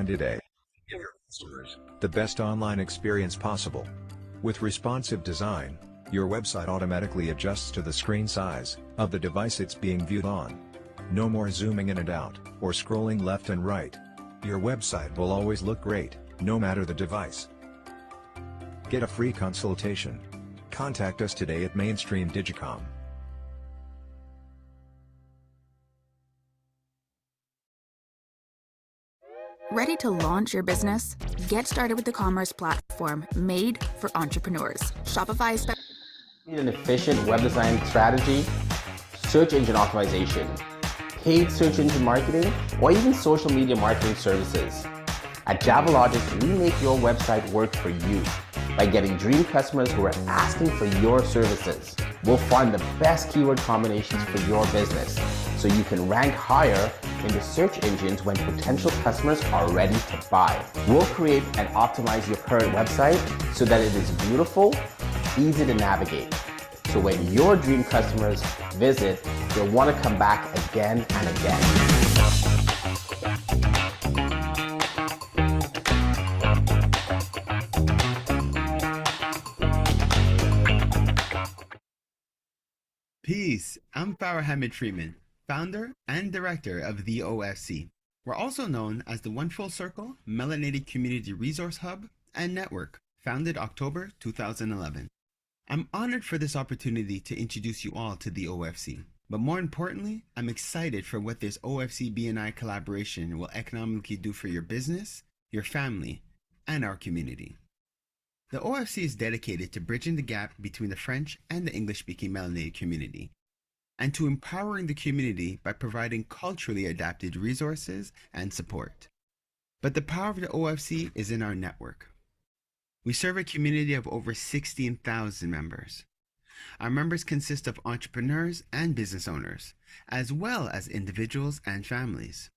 today. Give your customers the best online experience possible. With responsive design, your website automatically adjusts to the screen size of the device it's being viewed on. No more zooming in and out, or scrolling left and right. Your website will always look great, no matter the device. Get a free consultation. Contact us today at Mainstream Digicom. Ready to launch your business? Get started with the commerce platform made for entrepreneurs. Shopify is Need an efficient web design strategy, search engine optimization, paid search engine marketing, or even social media marketing services. At JavaLogic, we make your website work for you by getting dream customers who are asking for your services. We'll find the best keyword combinations for your business so you can rank higher in the search engines when potential customers are ready to buy. We'll create and optimize your current website so that it is beautiful, easy to navigate. So when your dream customers visit, you'll want to come back again and again. Peace, I'm Farah Hamid Freeman, founder and director of the OFC. We're also known as the One Full Circle Melanated Community Resource Hub and Network, founded October 2011. I'm honored for this opportunity to introduce you all to the OFC, but more importantly, I'm excited for what this OFC BNI collaboration will economically do for your business, your family, and our community. The OFC is dedicated to bridging the gap between the French and the English-speaking melanated community, and to empowering the community by providing culturally adapted resources and support. But the power of the OFC is in our network. We serve a community of over 16,000 members. Our members consist of entrepreneurs and business owners, as well as individuals and families.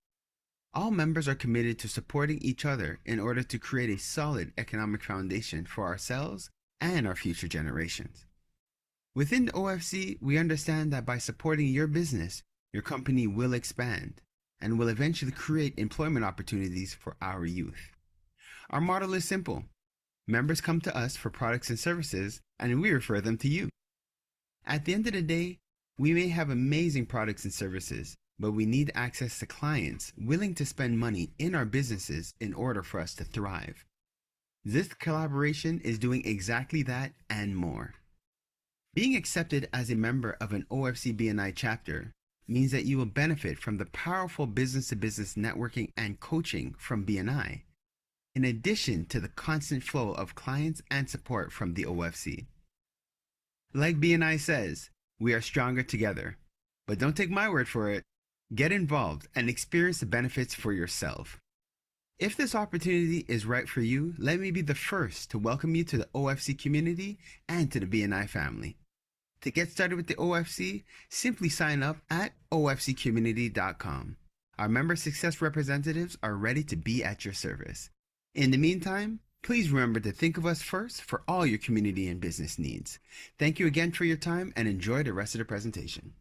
All members are committed to supporting each other in order to create a solid economic foundation for ourselves and our future generations. Within the OFC, we understand that by supporting your business, your company will expand and will eventually create employment opportunities for our youth. Our model is simple. Members come to us for products and services, and we refer them to you. At the end of the day, we may have amazing products and services, but we need access to clients willing to spend money in our businesses in order for us to thrive. This collaboration is doing exactly that and more. Being accepted as a member of an OFC BNI chapter means that you will benefit from the powerful business-to-business networking and coaching from BNI, in addition to the constant flow of clients and support from the OFC. Like BNI says, we are stronger together, but don't take my word for it. Get involved and experience the benefits for yourself. If this opportunity is right for you, let me be the first to welcome you to the OFC community and to the BNI family. To get started with the OFC, simply sign up at ofccommunity.com. Our member success representatives are ready to be at your service. In the meantime, please remember to think of us first for all your community and business needs. Thank you again for your time and enjoy the rest of the presentation.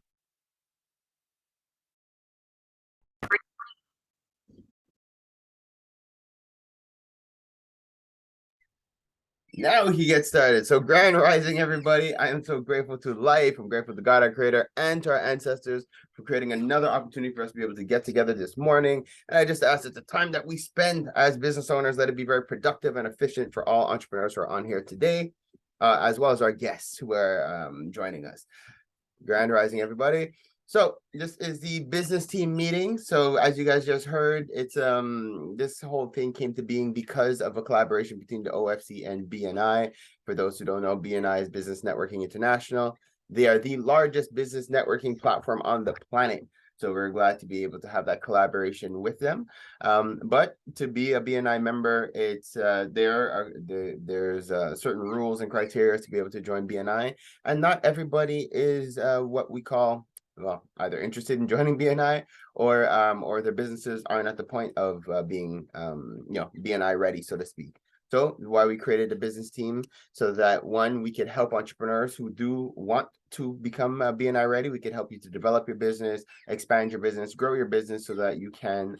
Now we can get started. So grand rising, everybody. I am so grateful to life. I'm grateful to God, our creator, and to our ancestors for creating another opportunity for us to be able to get together this morning. And I just ask that the time that we spend as business owners, let it be very productive and efficient for all entrepreneurs who are on here today, as well as our guests who are joining us. Grand rising, everybody. So this is the business team meeting. So as you guys just heard, it's this whole thing came to being because of a collaboration between the OFC and BNI. For those who don't know, BNI is Business Networking International. They are the largest business networking platform on the planet. So we're glad to be able to have that collaboration with them. But to be a BNI member, it's there's certain rules and criteria to be able to join BNI, and not everybody is what we call, well, either interested in joining BNI or their businesses aren't at the point of being BNI ready, so to speak. So why we created a business team, so that one, we could help entrepreneurs who do want to become BNI ready. We could help you to develop your business, expand your business, grow your business so that you can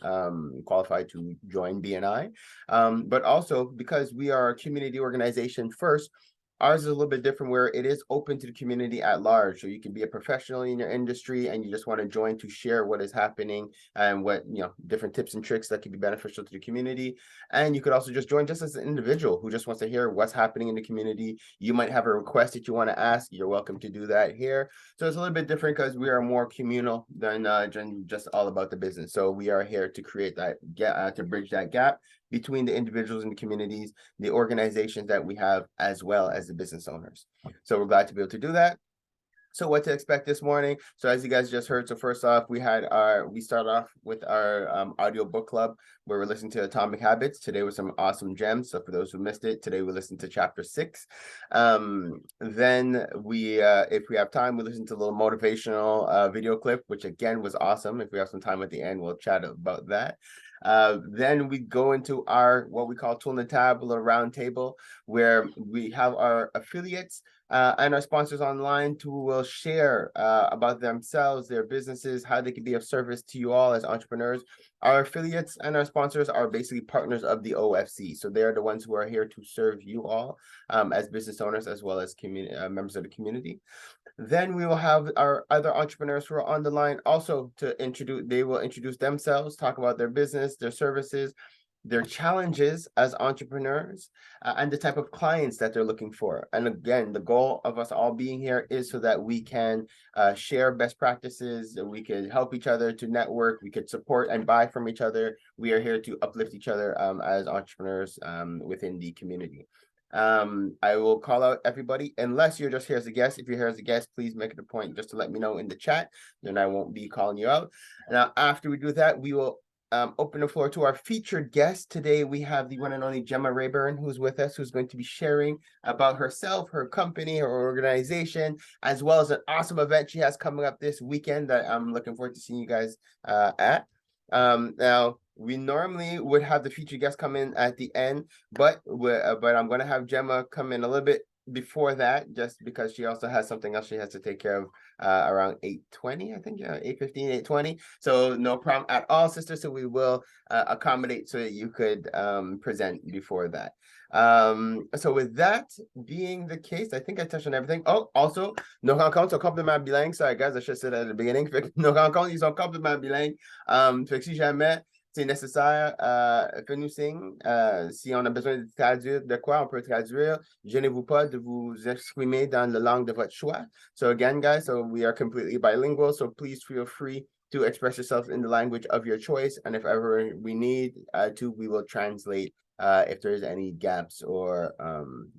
qualify to join BNI. But also because we are a community organization first, ours is a little bit different, where it is open to the community at large. So you can be a professional in your industry and you just want to join to share what is happening and what, different tips and tricks that could be beneficial to the community. And you could also just join just as an individual who just wants to hear what's happening in the community. You might have a request that you want to ask. You're welcome to do that here. So it's a little bit different because we are more communal than just all about the business. So we are here to create that to bridge that gap between the individuals in the communities, the organizations that we have, as well as the business owners. So we're glad to be able to do that. So what to expect this morning? So as you guys just heard, so first off, we start off with our audio book club, where we're listening to Atomic Habits. Today was some awesome gems. So for those who missed it, today we listened to chapter 6. Then we, if we have time, we listen to a little motivational video clip, which again was awesome. If we have some time at the end, we'll chat about that. Then we go into our, what we call Tool in the Tab, a little round table, where we have our affiliates and our sponsors online who will share about themselves, their businesses, how they can be of service to you all as entrepreneurs. Our affiliates and our sponsors are basically partners of the OFC. So they're the ones who are here to serve you all as business owners, as well as members of the community. Then we will have our other entrepreneurs who are on the line also to they will introduce themselves, talk about their business, their services, their challenges as entrepreneurs, and the type of clients that they're looking for. And again, the goal of us all being here is so that we can share best practices, that we can help each other to network, we could support and buy from each other. We are here to uplift each other as entrepreneurs within the community. I will call out everybody, unless you're just here as a guest. If you're here as a guest, please make it a point just to let me know in the chat, then I won't be calling you out. Now, after we do that, we will open the floor to our featured guest. Today, we have the one and only Gemma Rayburn, who's with us, who's going to be sharing about herself, her company, her organization, as well as an awesome event she has coming up this weekend that I'm looking forward to seeing you guys at. Now, we normally would have the featured guest come in at the end, but I'm going to have Gemma come in a little bit before that, just because she also has something else she has to take care of around 8:20, I think, 8:15, 8:20. So no problem at all, sister. So we will accommodate so that you could present before that. So with that being the case, I think I touched on everything. Oh, also, nos rencontres sont complètement bilingues. Sorry, guys, I should have said that at the beginning. Nos rencontres, ils sont complètement bilingues. Fait que si jamais c'est nécessaire, faites-nous signe. Si on a besoin de traduire de quoi, on peut traduire. Gênez-vous pas de vous exprimer dans la langue de votre choix. So again, guys, so we are completely bilingual, so please feel free to express yourself in the language of your choice. And if ever we need to, we will translate if there's any gaps or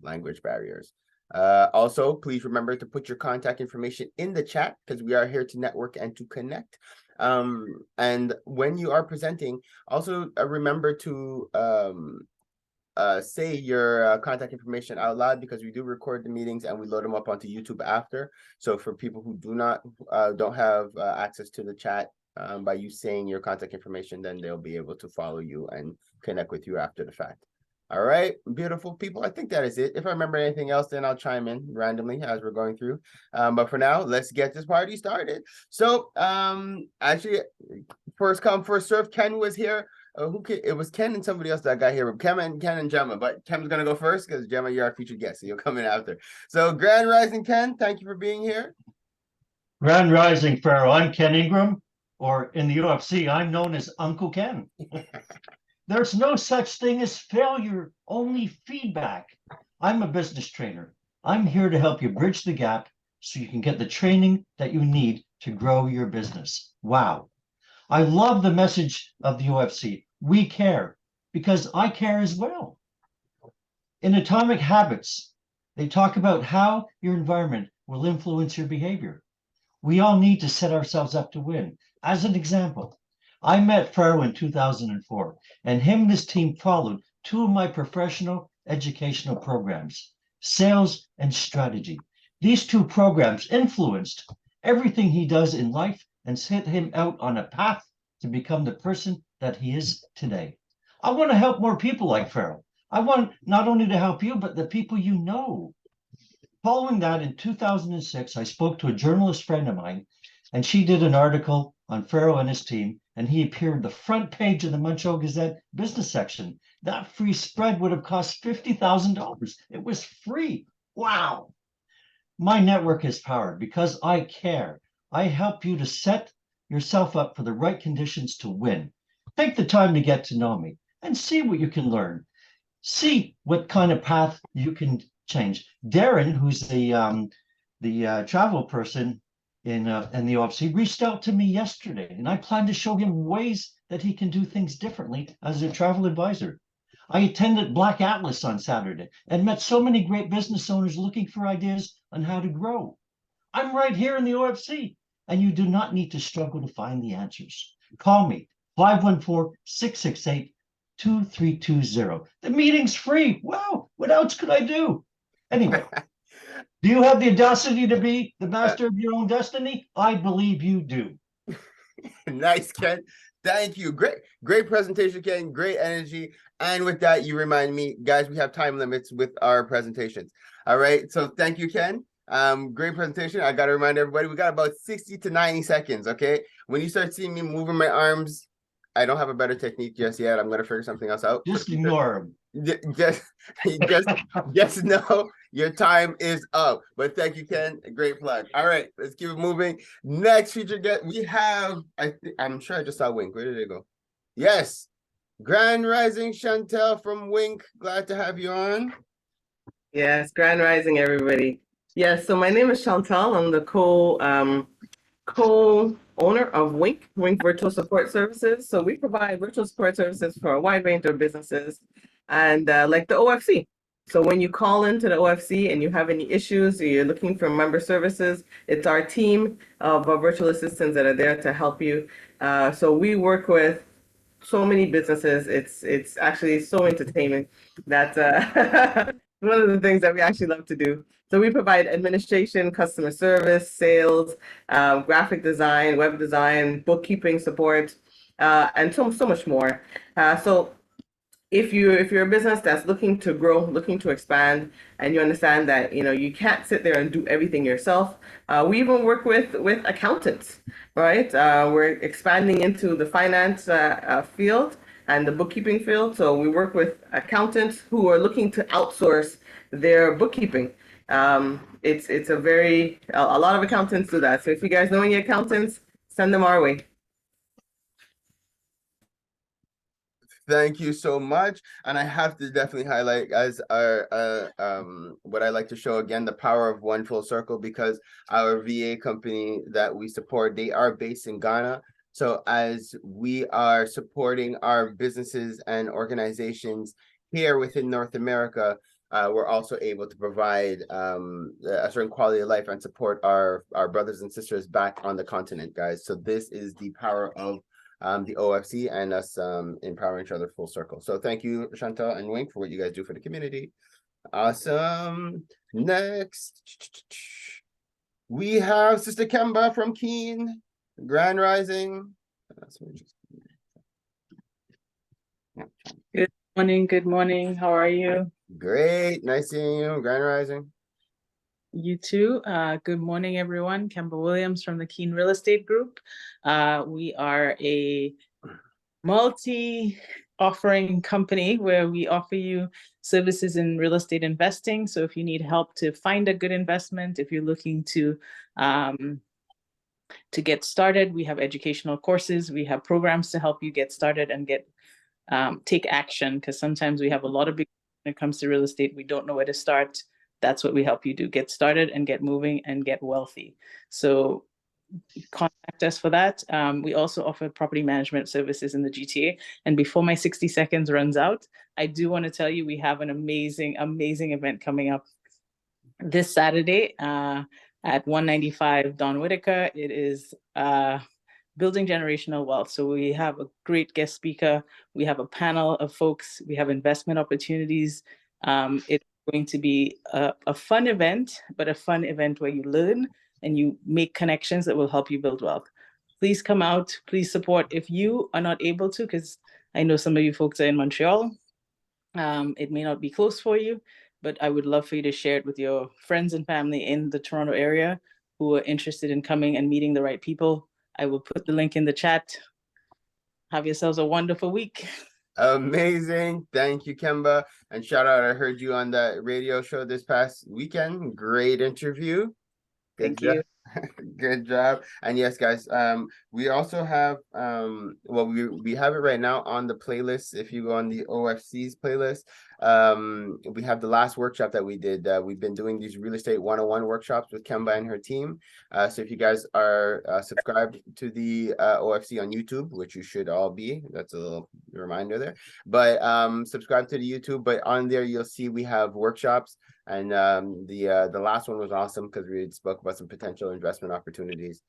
language barriers. Also, please remember to put your contact information in the chat, because we are here to network and to connect. And when you are presenting, also remember to say your contact information out loud, because we do record the meetings and we load them up onto YouTube after. So for people who don't have access to the chat, by you saying your contact information, then they'll be able to follow you and connect with you after the fact. All right, beautiful people. I think that is it. If I remember anything else, then I'll chime in randomly as we're going through. But for now, let's get this party started. So actually, first come, first serve. Ken was here. It was Ken and somebody else that got here. Ken and Gemma, but Ken's gonna go first because Gemma, you're our featured guest, so you'll come in after. So Grand Rising, Ken, thank you for being here. Grand Rising, Pharaoh. I'm Ken Ingram, or in the UFC, I'm known as Uncle Ken. There's no such thing as failure, only feedback. I'm a business trainer. I'm here to help you bridge the gap so you can get the training that you need to grow your business. Wow. I love the message of the UFC. We care, because I care as well. In Atomic Habits, they talk about how your environment will influence your behavior. We all need to set ourselves up to win. As an example, I met Pharaoh in 2004, and him and his team followed 2 of my professional educational programs, sales and strategy. These 2 programs influenced everything he does in life and set him out on a path to become the person that he is today. I want to help more people like Pharaoh. I want not only to help you, but the people you know. Following that, in 2006, I spoke to a journalist friend of mine, and she did an article on Pharaoh and his team, and he appeared the front page of the Montreal Gazette business section. That free spread would have cost $50,000. It was free. Wow. My network is powered because I care. I help you to set yourself up for the right conditions to win. Take the time to get to know me and see what you can learn. See what kind of path you can change. Darren, who's the travel person in the OFC, reached out to me yesterday, and I plan to show him ways that he can do things differently as a travel advisor. I attended Black Atlas on Saturday and met so many great business owners looking for ideas on how to grow. I'm right here in the OFC, and you do not need to struggle to find the answers. Call me, 514-668-2320. The meeting's free. Wow, what else could I do? Anyway, do you have the audacity to be the master of your own destiny? I believe you do. Nice, Ken. Thank you. Great presentation, Ken. Great energy. And with that, you remind me, guys, we have time limits with our presentations. All right. So thank you, Ken. Great presentation. I got to remind everybody, we got about 60 to 90 seconds. Okay. When you start seeing me moving my arms, I don't have a better technique just yet. I'm going to figure something else out. Just ignore him. Just know your time is up. But thank you, Ken. Great plug. All right, let's keep it moving. Next feature guest, we have, I'm sure I just saw Wink. Where did it go? Yes. Grand Rising Chantel from Wink. Glad to have you on. Yes, Grand Rising, everybody. Yes, so my name is Chantal. I'm the co-owner of Wink Virtual Support Services. So we provide virtual support services for a wide range of businesses, and like the OFC. So when you call into the OFC and you have any issues or you're looking for member services, it's our team of virtual assistants that are there to help you. So we work with so many businesses. It's actually so entertaining that one of the things that we actually love to do. So we provide administration, customer service, sales, graphic design, web design, bookkeeping support, and so much more. So if you're a business that's looking to grow, looking to expand, and you understand that you can't sit there and do everything yourself, we even work with accountants, right? We're expanding into the finance field and the bookkeeping field. So we work with accountants who are looking to outsource their bookkeeping. It's a lot of accountants do that. So if you guys know any accountants, send them our way. Thank you so much. And I have to definitely highlight, as our what I like to show again, the power of one full circle, because our VA company that we support, they are based in Ghana. So as we are supporting our businesses and organizations here within North America, we're also able to provide a certain quality of life and support our brothers and sisters back on the continent, guys. So this is the power of the OFC and us empowering each other full circle. So thank you, Chantal and Wink, for what you guys do for the community. Awesome. Next, we have Sister Kemba from Keene. Grand Rising. Good morning. Good morning. How are you? Great. Nice seeing you. Grand Rising. You too. Good morning, everyone. Kemba Williams from the Keene Real Estate Group. We are a multi-offering company where we offer you services in real estate investing. So if you need help to find a good investment, if you're looking to get started, we have educational courses. We have programs to help you get started and take action, because sometimes we have a lot of big when it comes to real estate. We don't know where to start. That's what we help you do: get started and get moving and get wealthy. So contact us for that. We also offer property management services in the GTA. And before my 60 seconds runs out, I do want to tell you we have an amazing event coming up this Saturday at 195 Don Whitaker. It is building generational wealth. So we have a great guest speaker. We have a panel of folks. We have investment opportunities. It's going to be a fun event, but a fun event where you learn and you make connections that will help you build wealth. Please come out. Please support. If you are not able to, because I know some of you folks are in Montreal, It may not be close for you, but I would love for you to share it with your friends and family in the Toronto area who are interested in coming and meeting the right people. I will put the link in the chat. Have yourselves a wonderful week. Amazing. Thank you, Kemba. And shout out, I heard you on that radio show this past weekend. Great interview. Thank you. Good job. And yes, guys, we also have well, we have it right now on the playlist. If you go on the OFC's playlist, we have the last workshop that we did. We've been doing these real estate 101 workshops with Kemba and her team. So if you guys are subscribed to the OFC on YouTube, which you should all be, that's a little reminder there, but subscribe to the YouTube. But on there you'll see we have workshops. And the last one was awesome because we spoke about some potential investment opportunities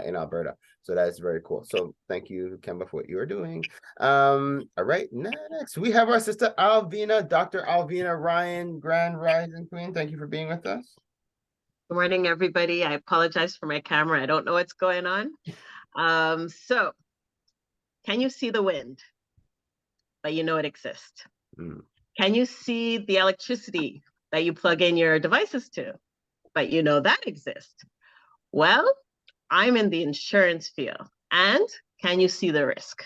in Alberta. So that is very cool. So thank you, Kemba, for what you are doing. All right, next we have our sister Alvina, Dr. Alvina Ryan, Grand Rising Queen. Thank you for being with us. Good morning, everybody. I apologize for my camera. I don't know what's going on. So can you see the wind? But you know it exists. Can you see the electricity that you plug in your devices to, but you know that exists? Well, I'm in the insurance field, and can you see the risk?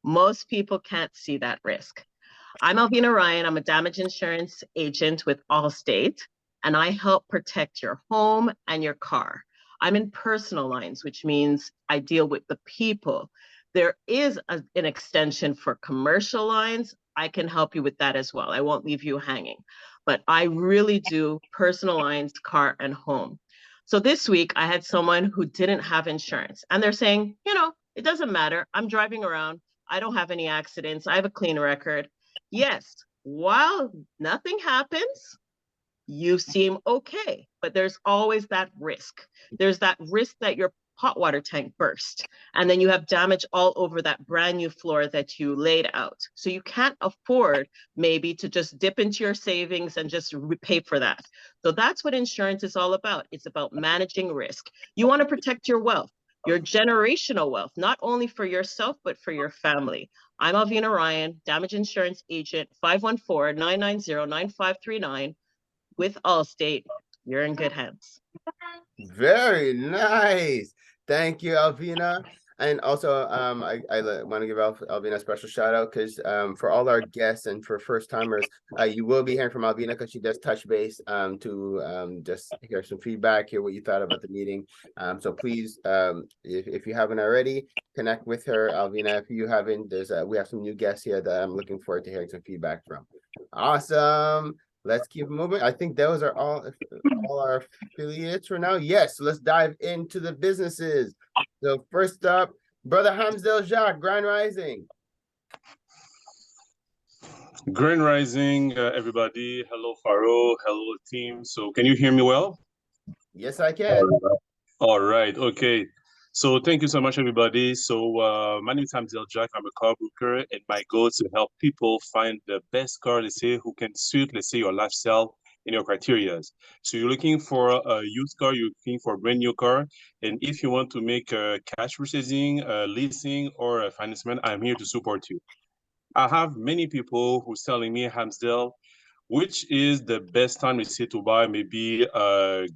Most people can't see that risk. I'm Alvina Ryan. I'm a damage insurance agent with Allstate, and I help protect your home and your car. I'm in personal lines, which means I deal with the people. There is an extension for commercial lines. I can help you with that as well. I won't leave you hanging. But I really do personal lines, car, and home. So this week I had someone who didn't have insurance, and they're saying, you know, it doesn't matter. I'm driving around. I don't have any accidents. I have a clean record. Yes, while nothing happens, you seem okay, but there's always that risk. There's that risk that your hot water tank burst, and then you have damage all over that brand new floor that you laid out. So you can't afford maybe to just dip into your savings and just pay for that. So that's what insurance is all about. It's about managing risk. You want to protect your wealth, your generational wealth, not only for yourself, but for your family. I'm Alvina Ryan, damage insurance agent, 514-990-9539 with Allstate. You're in good hands. Very nice. Thank you, Alvina. And also, I want to give Alvina a special shout out because for all our guests and for first timers, you will be hearing from Alvina because she does touch base to just hear some feedback, hear what you thought about the meeting. So please, if you haven't already, connect with her, Alvina. If you haven't, we have some new guests here that I'm looking forward to hearing some feedback from. Awesome. Let's keep moving. I think those are all our affiliates for now. Yes, let's dive into the businesses. So first up, Brother Hamzdel Jacques, Grand Rising. Grand Rising, everybody. Hello, Faro. Hello, team. So can you hear me well? Yes, I can. All right. Okay. So thank you so much, everybody. So my name is Hamzdel Jacques. I'm a car broker, and my goal is to help people find the best car, let's say, who can suit, let's say, your lifestyle and your criteria. So you're looking for a used car, you're looking for a brand new car, and if you want to make a cash purchasing, leasing, or a financement, I'm here to support you. I have many people who's telling me, Hamzdel, which is the best time, let's say, to buy maybe a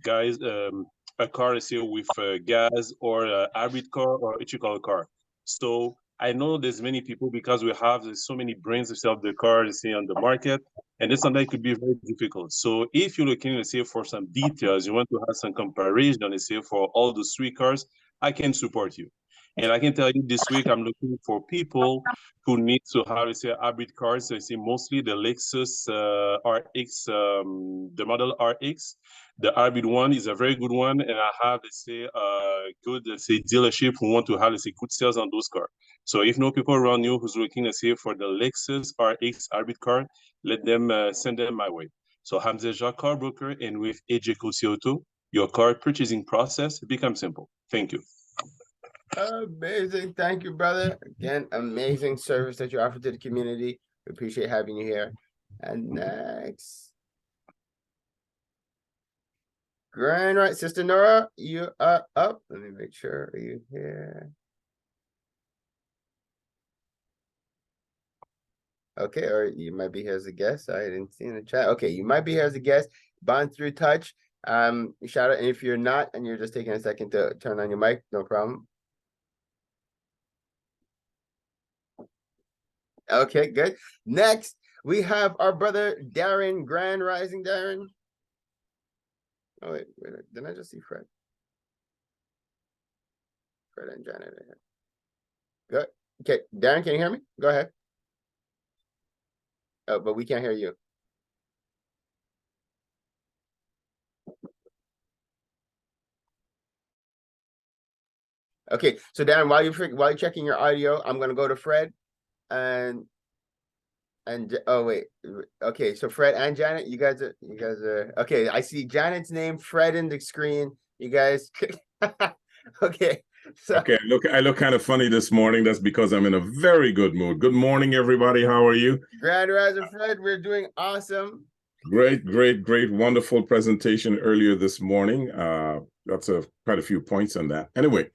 car, let's say, with gas or a hybrid car or electrical car. So I know there's many people because we have so many brands to sell the car, let's say, on the market, and it's something that could be very difficult. So if you're looking, let's say, for some details, you want to have some comparison, let's say, for all those three cars, I can support you. And I can tell you this week, I'm looking for people who need to have, let's say, hybrid cars. I see mostly the Lexus RX, the model RX. The hybrid one is a very good one. And I have, let's say, a good, let's say, dealership who want to have, let's say, good sales on those cars. So if no people around you who's looking, let's say, for the Lexus RX hybrid car, let them send them my way. So Hamzdel Jacques, car broker, and with AJCO CO2, your car purchasing process becomes simple. Thank you. Amazing. Thank you, brother. Again, amazing service that you offer to the community. We appreciate having you here. And next, Grand Right, Sister Nora, you are up. Let me make sure. Are you here? Okay, or you might be here as a guest. I didn't see in the chat. Okay, you might be here as a guest. Bond through touch. Shout out, and if you're not, and you're just taking a second to turn on your mic, no problem. Okay, good. Next, we have our brother Darren. Grand Rising, Darren. Oh wait, didn't I just see Fred? Fred and Janet are here. Good. Okay, Darren, can you hear me? Go ahead. Oh, but we can't hear you. Okay, so Darren, while you're checking your audio, I'm gonna go to Fred, and oh wait, okay, so Fred and Janet, you guys are okay. I see Janet's name, Fred in the screen. You guys, okay. So okay, I look kind of funny this morning. That's because I'm in a very good mood. Good morning, everybody. How are you? Grand Rising, Fred. We're doing awesome. Great, wonderful presentation earlier this morning. That's quite a few points on that. Anyway,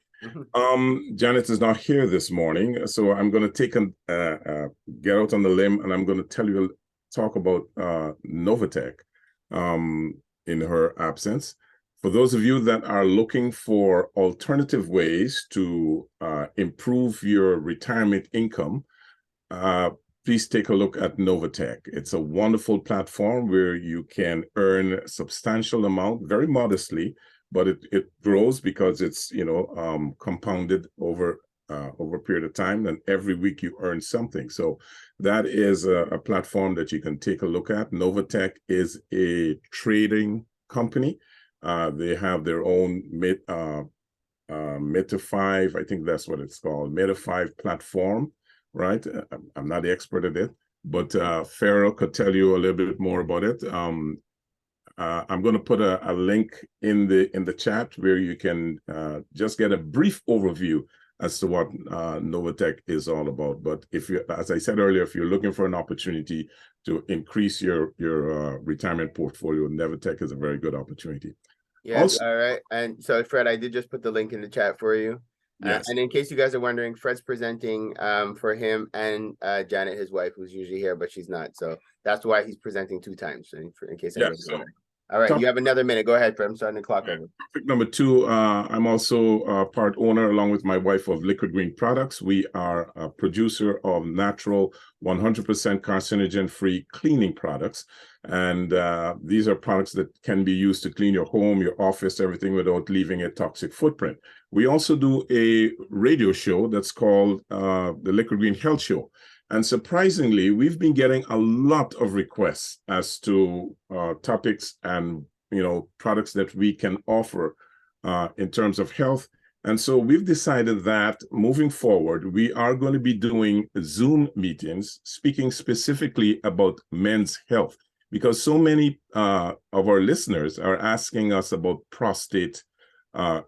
Janet is not here this morning, so I'm going to take get out on the limb, and I'm going to talk about Novatech in her absence. For those of you that are looking for alternative ways to improve your retirement income, please take a look at Novatech. It's a wonderful platform where you can earn a substantial amount, very modestly, but it grows because it's compounded over a period of time, and every week you earn something. So that is a platform that you can take a look at. Novatech is a trading company. They have their own Meta 5, I think that's what it's called, Meta 5 platform, right? I'm not the expert at it, but Farrell could tell you a little bit more about it. I'm going to put a link in the chat where you can just get a brief overview as to what Novatech is all about. But if you, as I said earlier, if you're looking for an opportunity to increase your retirement portfolio, Novatech is a very good opportunity. Yes, also, all right. And so, Fred, I did just put the link in the chat for you. Yes. And in case you guys are wondering, Fred's presenting for him and Janet, his wife, who's usually here, but she's not. So that's why he's presenting 2 times, in case anybody's wondering. All right, you have another minute. Go ahead, Fred. I'm starting the clock over. Topic number 2, I'm also part owner, along with my wife, of Liquid Green Products. We are a producer of natural, 100% carcinogen-free cleaning products. And these are products that can be used to clean your home, your office, everything, without leaving a toxic footprint. We also do a radio show that's called the Liquid Green Health Show. And surprisingly, we've been getting a lot of requests as to topics and products that we can offer in terms of health. And so we've decided that moving forward, we are going to be doing Zoom meetings speaking specifically about men's health, because so many of our listeners are asking us about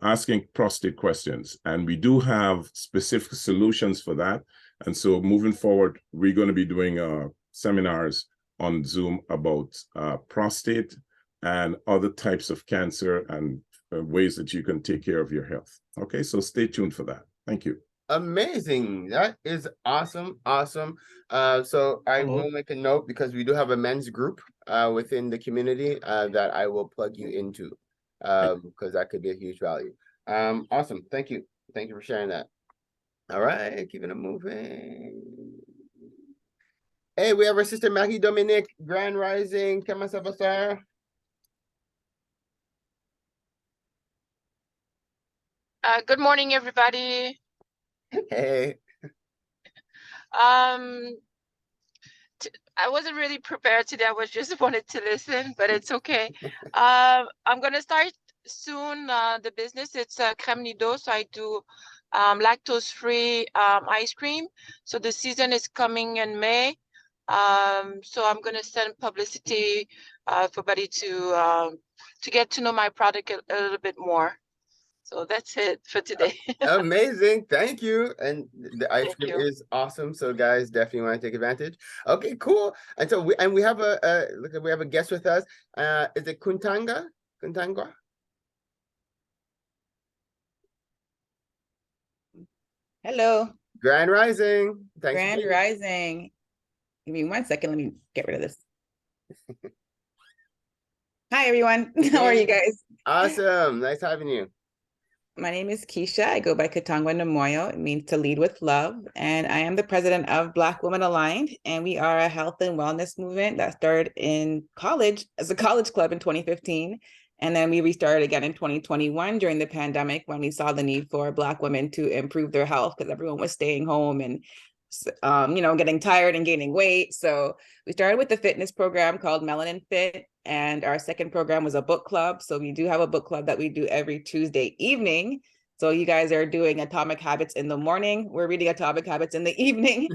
asking prostate questions, and we do have specific solutions for that. And so moving forward, we're going to be doing seminars on Zoom about prostate and other types of cancer and ways that you can take care of your health. Okay, so stay tuned for that. Thank you. Amazing. That is awesome. Awesome. So I will make a note, because we do have a men's group within the community that I will plug you into, because that could be a huge value. Awesome. Thank you. Thank you for sharing that. All right, keeping it moving. Hey, we have our sister Maggie Dominic, Grand Rising. Comment ça va, sir? Good morning, everybody. Hey. I wasn't really prepared today. I just wanted to listen, but it's okay. I'm gonna start soon. The business, it's crème nido, so I do lactose-free ice cream. So the season is coming in May. So I'm gonna send publicity for everybody to get to know my product a little bit more. So that's it for today. Amazing. Thank you. And the ice cream is awesome. So guys, definitely want to take advantage. Okay, cool. And so we have we have a guest with us. Is it Kuntanga? Kuntangwa? Hello. Grand Rising. Thanks. Grand Rising. Give me 1 second. Let me get rid of this. Hi, everyone. How are you guys? Awesome. Nice having you. My name is Keisha. I go by Katangwa Namoyo. It means to lead with love. And I am the president of Black Women Aligned. And we are a health and wellness movement that started in college as a college club in 2015. And then we restarted again in 2021 during the pandemic when we saw the need for Black women to improve their health because everyone was staying home and getting tired and gaining weight. So we started with the fitness program called Melanin Fit. And our second program was a book club. So we do have a book club that we do every Tuesday evening. So you guys are doing Atomic Habits in the morning. We're reading Atomic Habits in the evening.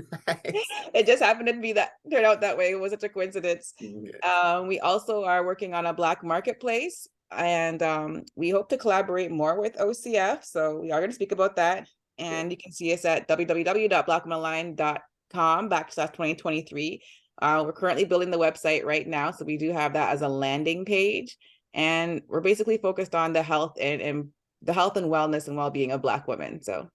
It just happened to be that turned out that way. It was such a coincidence. We also are working on a Black marketplace, and we hope to collaborate more with OCF. So we are going to speak about that. And you can see us at www.blackwomenaligned.com/2023. We're currently building the website right now. So we do have that as a landing page. And we're basically focused on the health and the health and wellness and well-being of Black women. So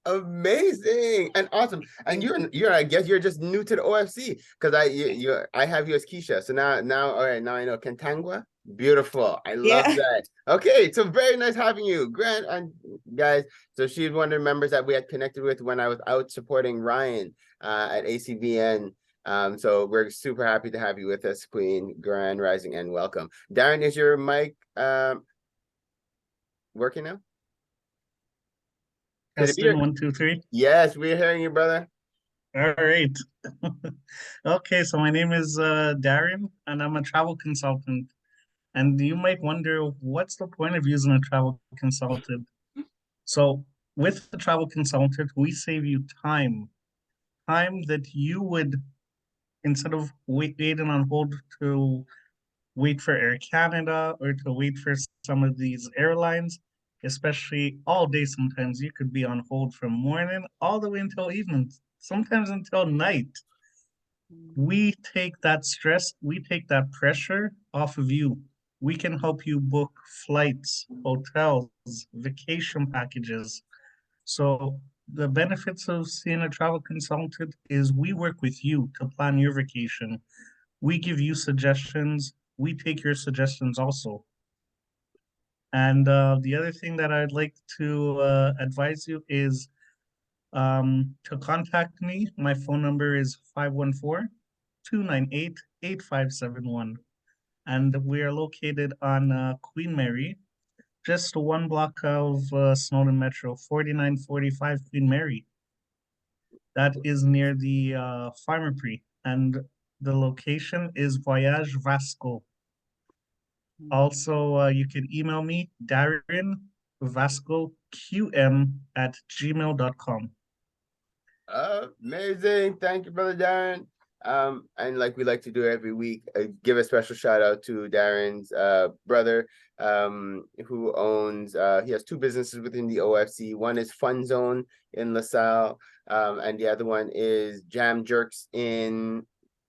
amazing and awesome. And you're I guess you're just new to the OFC because I have you as Keisha. So now all right, now I know Kentangwa. Beautiful. I love that. Okay, so very nice having you, Grant. And guys, so she's one of the members that we had connected with when I was out supporting Ryan at ACVN. So we're super happy to have you with us, Queen. Grand Rising and welcome. Darren, is your mic working now? Testing 1, 2, 3. Yes, we're hearing you, brother. All right. Okay, so my name is Darren, and I'm a travel consultant. And you might wonder, what's the point of using a travel consultant? So with the travel consultant, we save you time that you would, instead of waiting on hold to wait for Air Canada or to wait for some of these airlines, especially all day sometimes, you could be on hold from morning all the way until evening, sometimes until night. We take that stress, we take that pressure off of you. We can help you book flights, hotels, vacation packages. So the benefits of seeing a travel consultant is we work with you to plan your vacation. We give you suggestions. We take your suggestions also. And the other thing that I'd like to advise you is to contact me. My phone number is 514-298-8571. And we are located on Queen Mary, just one block of Snowden Metro, 4945 Queen Mary. That is near the Pharmaprix, and the location is Voyage Vasco. Also, you can email me, darrenvascoqm@gmail.com. Amazing. Thank you, brother Darren. And like we like to do every week, give a special shout out to Darren's brother, who owns, he has two businesses within the OFC. One is Fun Zone in LaSalle, and the other one is Jam Jerks in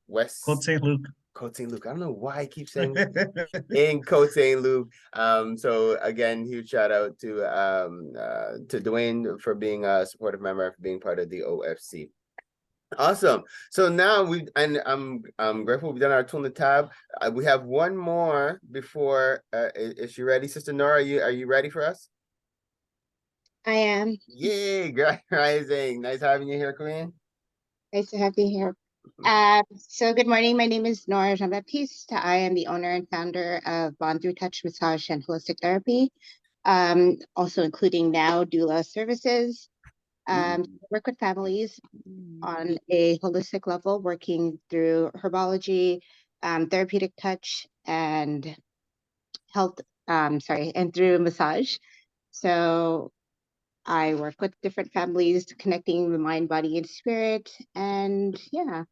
West Côte St. Luc. Côte St. Luc. I don't know why I keep saying in Côte St. Luc. So again, huge shout out to Dwayne for being a supportive member and for being part of the OFC. Awesome. So now I'm grateful we've done our tool in the tab. We have one more before. Is she ready, Sister Nora? Are you ready for us? I am. Yay, Grand Rising. Nice having you here, Queen. Nice to have you here. So good morning. My name is Nora Jean-Baptiste. I am the owner and founder of Bond Through Touch Massage and Holistic Therapy, also including now doula services. Work with families on a holistic level, working through herbology, therapeutic touch, and health, and through massage. So I work with different families, connecting the mind, body, and spirit. And yeah,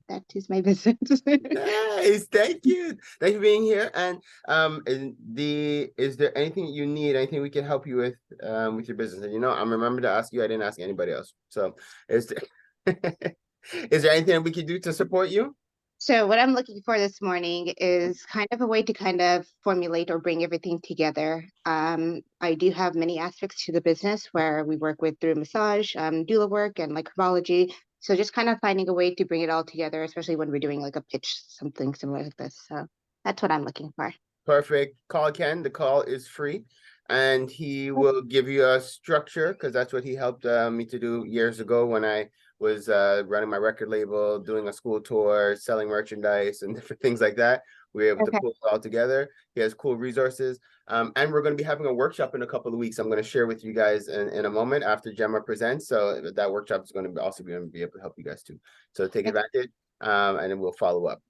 that is my business. Nice. Thank you. Thank you for being here. And is there anything you need, anything we can help you with your business? And I'm remembering to ask you, I didn't ask anybody else. So is there anything we can do to support you? So what I'm looking for this morning is kind of a way to kind of formulate or bring everything together. I do have many aspects to the business where we work with through massage, doula work, and like herbology. So just kind of finding a way to bring it all together, especially when we're doing like a pitch, something similar like this. So that's what I'm looking for. Perfect. Call Ken. The call is free, and he will give you a structure because that's what he helped me to do years ago when I was running my record label, doing a school tour, selling merchandise, and different things like that. We were able to pull it all together. He has cool resources. And we're going to be having a workshop in a couple of weeks. I'm going to share with you guys in a moment after Gemma presents. So that workshop is going to be also going to be able to help you guys too. So take advantage, and then we'll follow up.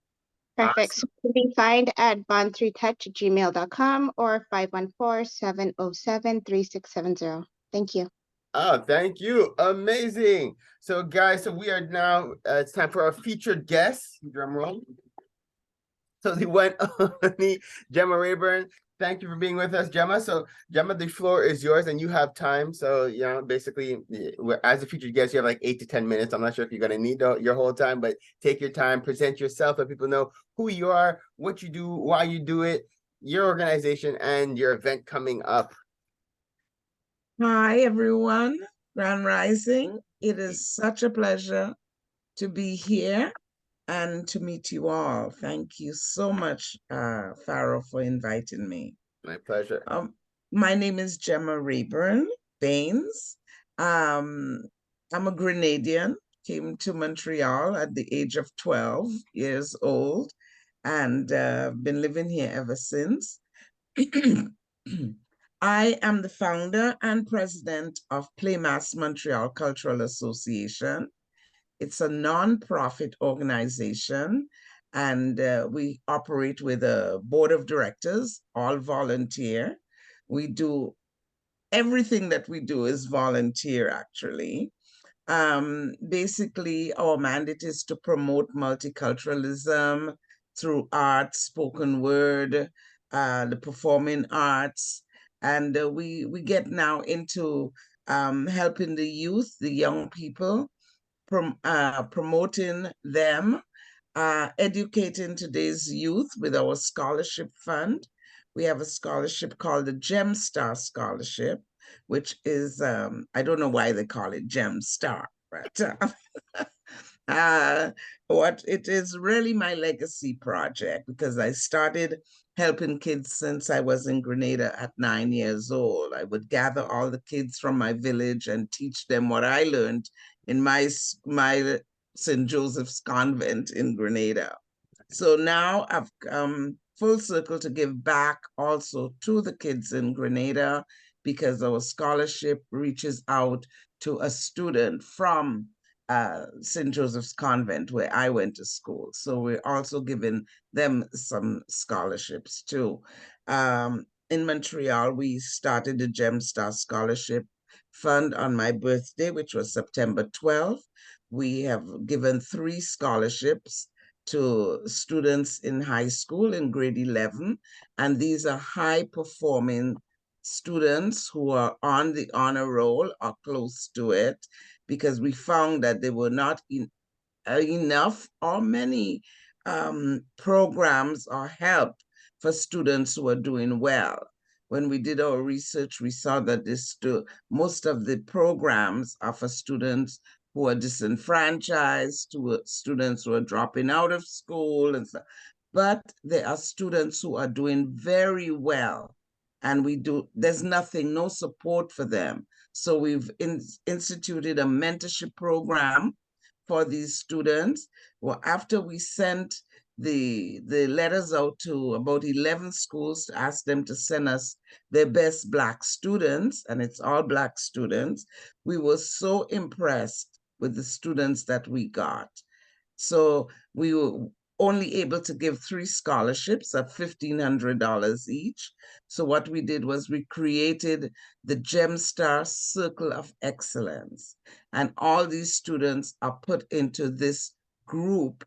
Perfect. So you can find at bond3touch@gmail.com or 514-707-3670. Thank you. Oh, thank you. Amazing. So guys, so we are now, it's time for our featured guest. Drum roll. So the one only Gemma Rayburn. Thank you for being with us, Gemma. So Gemma, the floor is yours and you have time. So, you know, basically as a featured guest, you have like 8 to 10 minutes. I'm not sure if you're going to need your whole time, but take your time, present yourself, let people know who you are, what you do, why you do it, your organization, and your event coming up. Hi, everyone. Grand Rising. It is such a pleasure to be here and to meet you all. Thank you so much, Pharaoh, for inviting me. My pleasure. My name is Gemma Rayburn Baines. I'm a Grenadian, came to Montreal at the age of 12 years old, and been living here ever since. I am the founder and president of Playmass Montreal Cultural Association. It's a non-profit organization, and we operate with a board of directors, all volunteer. We do everything that we do is volunteer, actually. Basically, our mandate is to promote multiculturalism through art, spoken word, the performing arts, and we get now into helping the youth, the young people, promoting them, educating today's youth with our scholarship fund. We have a scholarship called the Gem Star Scholarship, which is, I don't know why they call it Gem Star, but what it is really my legacy project, because I started helping kids since I was in Grenada at 9 years old. I would gather all the kids from my village and teach them what I learned in my St. Joseph's Convent in Grenada. So now I've come full circle to give back also to the kids in Grenada, because our scholarship reaches out to a student from St. Joseph's Convent, where I went to school. So we're also giving them some scholarships too. In Montreal, we started the Gem Star Scholarship Fund on my birthday, which was September 12th. We have given 3 scholarships to students in high school in grade 11, and these are high-performing students who are on the honor roll or close to it, because we found that there were not enough or many programs or help for students who are doing well. When we did our research, we saw that most of the programs are for students who are disenfranchised, to students who are dropping out of school and stuff. But there are students who are doing very well, and there's no support for them. So we've instituted a mentorship program for these students. Well, after we sent the letters out to about 11 schools to ask them to send us their best Black students, and it's all Black students, we were so impressed with the students that we got. So we were only able to give 3 scholarships of $1,500 each. So what we did was we created the Gem Star Circle of Excellence. And all these students are put into this group,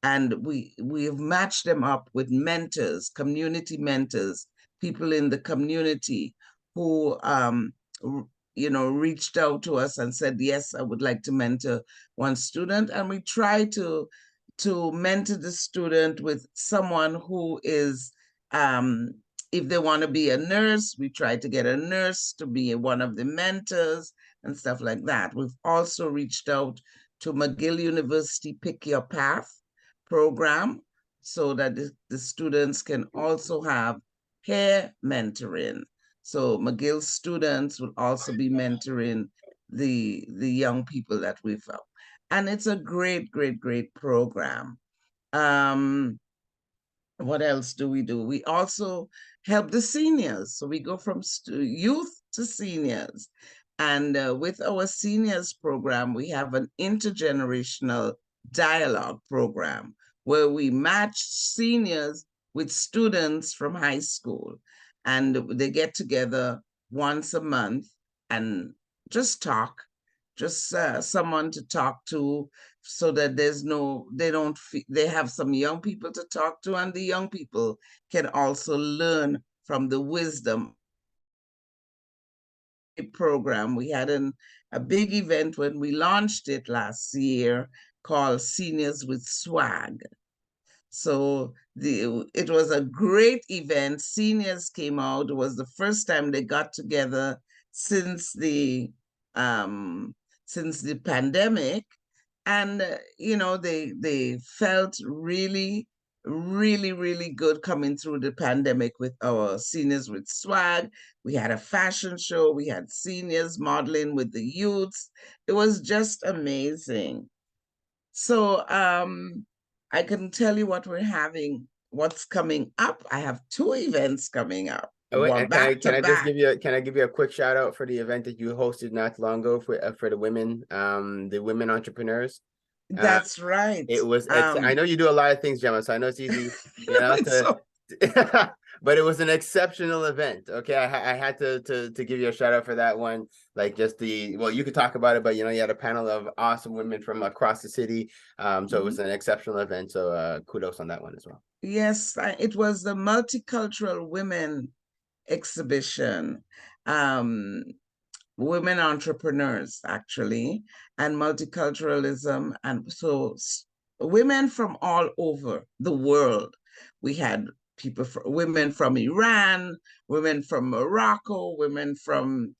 and we've matched them up with mentors, community mentors, people in the community who reached out to us and said, yes, I would like to mentor one student. And we try to mentor the student with someone who is, if they want to be a nurse, we try to get a nurse to be one of the mentors and stuff like that. We've also reached out to McGill University Pick Your Path program so that the students can also have peer mentoring. So McGill students will also be mentoring the young people that we've helped. And it's a great, great, great program. What else do? We also help the seniors. So we go from youth to seniors. And with our seniors program, we have an intergenerational dialogue program where we match seniors with students from high school. And they get together once a month and just talk, just someone to talk to, so that they have some young people to talk to, and the young people can also learn from the wisdom program. We had a big event when we launched it last year called Seniors with Swag. So it was a great event. Seniors came out. It was the first time they got together since the pandemic. And, they felt really, really, really good coming through the pandemic with our Seniors with Swag. We had a fashion show. We had seniors modeling with the youths. It was just amazing. So I can tell you what we're having, what's coming up. I have 2 events coming up. Oh, wait, and can I just give you a quick shout out for the event that you hosted not too long ago for the women entrepreneurs? That's right. I know you do a lot of things, Gemma, so I know it's easy, but it was an exceptional event. Okay, I had to give you a shout out for that one. Like you could talk about it, but you had a panel of awesome women from across the city. So it was an exceptional event. So kudos on that one as well. Yes, it was the Multicultural Women exhibition, women entrepreneurs actually, and multiculturalism. And so women from all over the world. We had women from Iran, women from Morocco, women from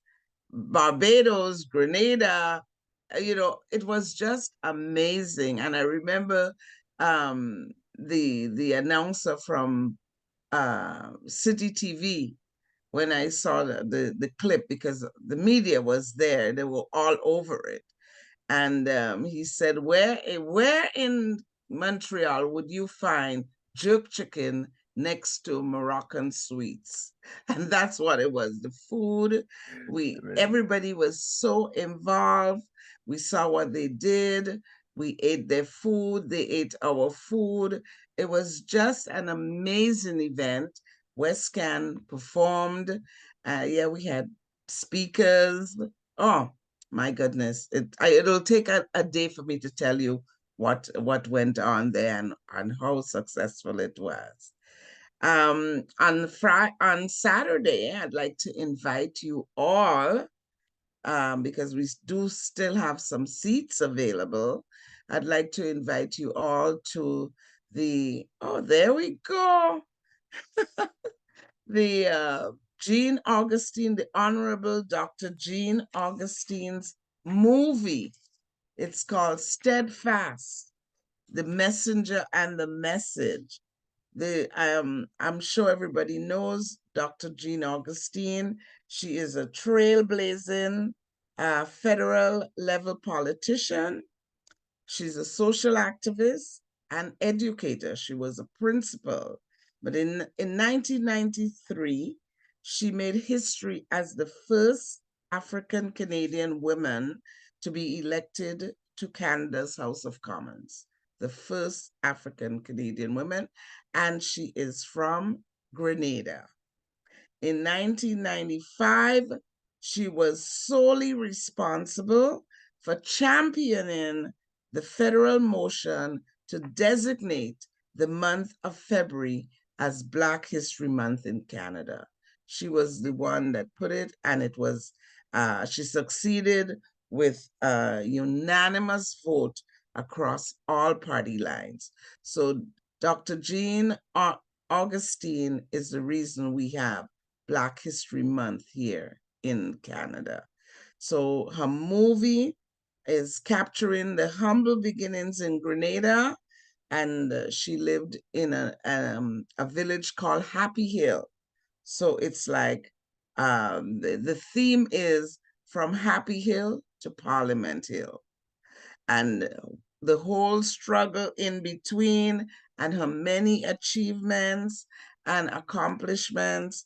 Barbados, Grenada. It was just amazing. And I remember the announcer from City TV, when I saw the clip, because the media was there, they were all over it. And he said, where in Montreal would you find jerk chicken next to Moroccan sweets? And that's what it was. The food, everybody was so involved. We saw what they did. We ate their food. They ate our food. It was just an amazing event. Westcan performed. We had speakers. Oh, my goodness. It'll take a day for me to tell you what went on there and how successful it was. On Saturday, I'd like to invite you all, because we do still have some seats available. I'd like to invite you all to there we go. The Jean Augustine, the Honorable Dr. Jean Augustine's movie. It's called Steadfast, The Messenger and the Message. I'm sure everybody knows Dr. Jean Augustine. She is a trailblazing federal level politician. She's a social activist and educator. She was a principal. But in 1993, she made history as the first African Canadian woman to be elected to Canada's House of Commons, the first African Canadian woman, and she is from Grenada. In 1995, she was solely responsible for championing the federal motion to designate the month of February as Black History Month in Canada. She was the one that put it, and it was, she succeeded with a unanimous vote across all party lines. So Dr. Jean Augustine is the reason we have Black History Month here in Canada. So her movie is capturing the humble beginnings in Grenada, and she lived in a village called Happy Hill. So it's like the theme is from Happy Hill to Parliament Hill, and the whole struggle in between, and her many achievements and accomplishments.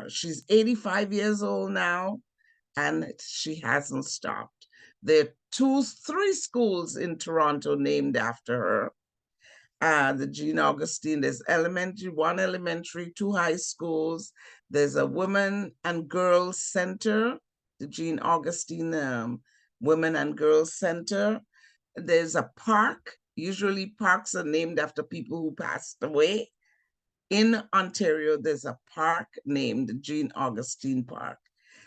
She's 85 years old now, and she hasn't stopped. There are 3 schools in Toronto named after her. The Jean Augustine, there's one elementary, 2 high schools. There's a women and girls center, the Jean Augustine Women and Girls Center. There's a park. Usually parks are named after people who passed away. In Ontario, there's a park named Jean Augustine Park.